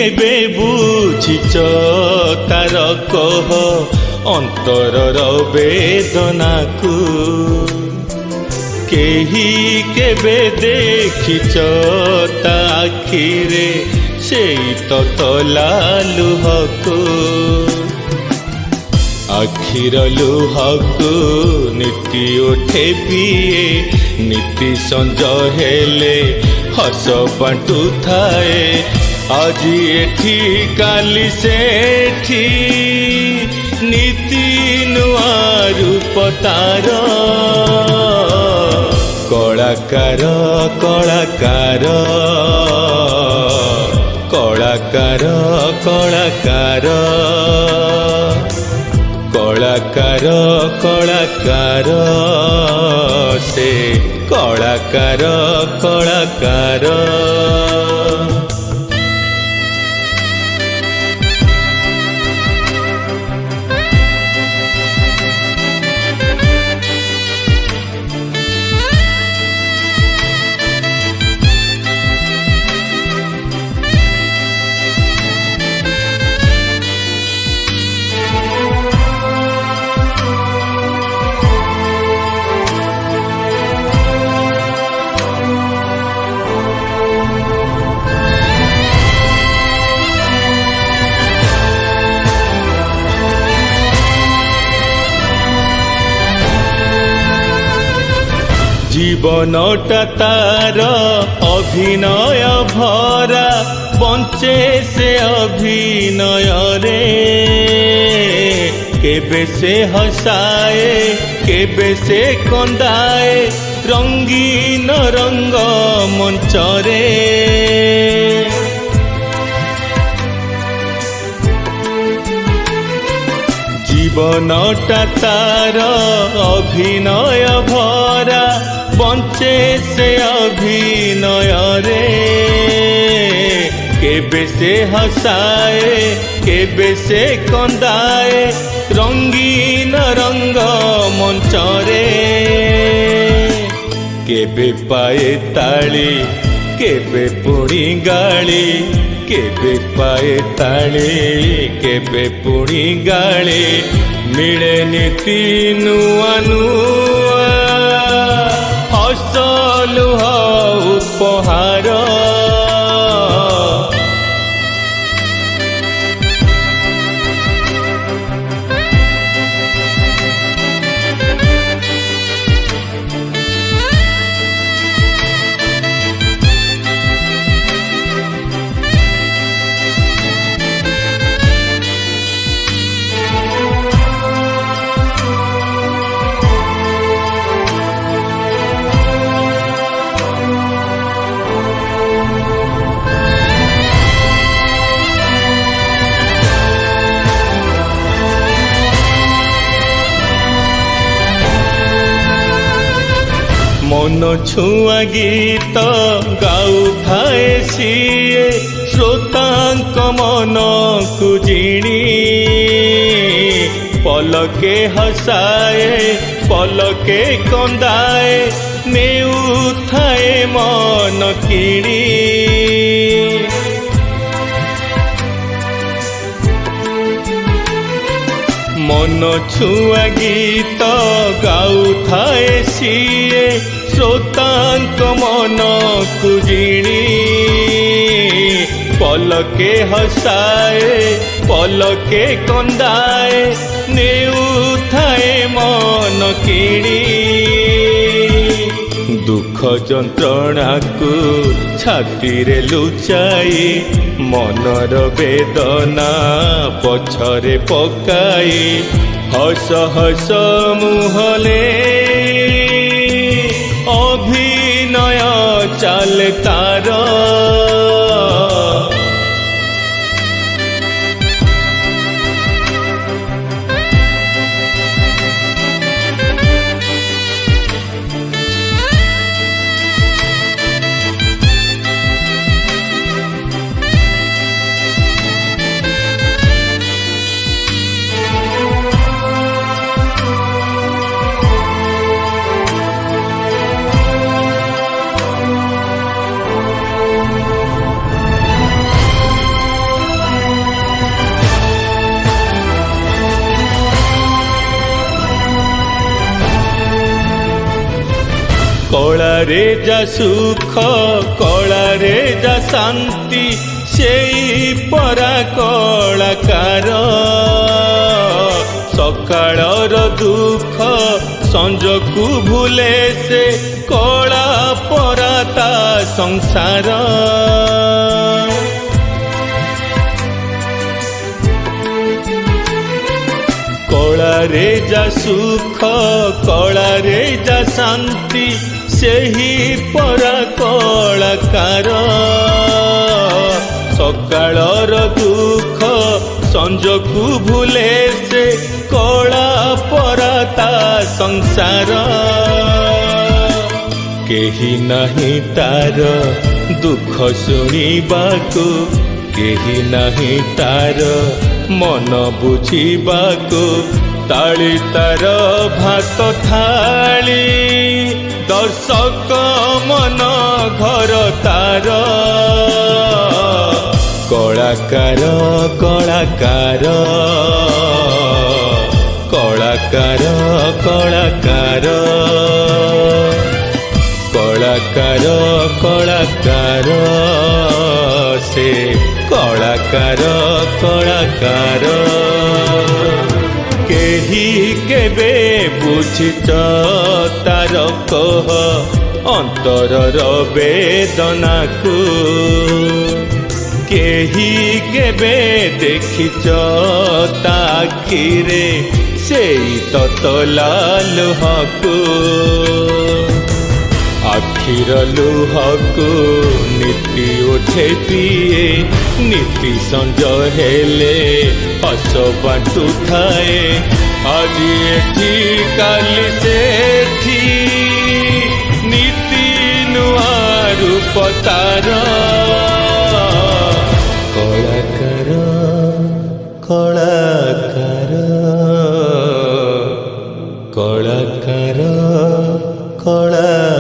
केबे बुझिच तार कह अंतरर वेदना को केही केबे देखिच ता आखिरे सेई तो तला लुहको आखिर लुहको नीति उठे पिए नीति संज हेले हस बांटू थाए आज एठी काली सेठी नीति नुआ रूप तार कलाकार कलाकार कलाकार कलाकार कलाकार कलाकार से कलाकार कलाकार जीवनटा तार अभिनय भरा बंचे से अभिनय रे केबे से हसाए केबे से कंदाए रंगीन रंग मंच रे जीवनटा तार अभिनय भरा बंचे से अभिनय रे केबे से हसाए केबे से कंदाए रंगीन रंग मंच रे केबे पाए ताली केबे पुणी गाली केबे पाए ताली केबे पुणी गाली मिले नीति नुआ नुआ हस लुह उपहार मन छुआ गीत गाऊ थाए सीए श्रोतांक मन को जिणी पलके हसाए पलके कंदाए नेउ थाए मन किणी मन छुआ गीत गाऊ थाए सीए श्रोतांक मन को जिणी पलके हसाए पलके कंदाए नेउ थाए मन किणी दुख जंत्रणा को छाती रे लुचाई मनर वेदना पछरे पकाई हस हस मुहले अभिनय चाले तार କଳାରେ ଯା ସୁଖ କଳାରେ ଯା ଶାନ୍ତି ସେଇ ପରା କଳାକାର ସକାଳର ଦୁଃଖ ସଞ୍ଜକୁ ଭୁଲେ ସେ କଳା ପରା ତା ସଂସାର କଳାରେ ଯା ସୁଖ କଳାରେ ଯା ଶାନ୍ତି ସେହି ପରା କଳାକାର ସକାଳର ଦୁଃଖ ସଞ୍ଜକୁ ଭୁଲେ ସେ କଳା ପରା ତା ସଂସାର କେହି ନାହିଁ ତାର ଦୁଃଖ ଶୁଣିବାକୁ କେହି ନାହିଁ ତାର ମନ ବୁଝିବାକୁ ତାଳି ତାର ଭାତ ଥାଳି ଦର୍ଶକ ମନ ଘର ତାର କଳାକାର କଳାକାର କଳାକାର କଳାକାର କଳାକାର କଳାକାର ସେ କଳାକାର କଳାକାର କେହି କେବେ ବୁଝିଛ ତାର କହ ଅନ୍ତରର ବେଦନାକୁ କେହି କେବେ ଦେଖିଛ ତା ଆଖିରେ ସେଇ ତତଲା ଲୁହକୁ ଆଖିର ଲୁହକୁ ନୀତି ଉଠେ ପିଏ ନୀତି ସଞ୍ଜ ହେଲେ ହସ ବାଣ୍ଟୁଥାଏ ଆଜି ଏଠି କାଲି ସେଠି ନୀତି ନୂଆ ରୂପ ତାର କଳାକାର କଳାକାର କଳାକାର କଳା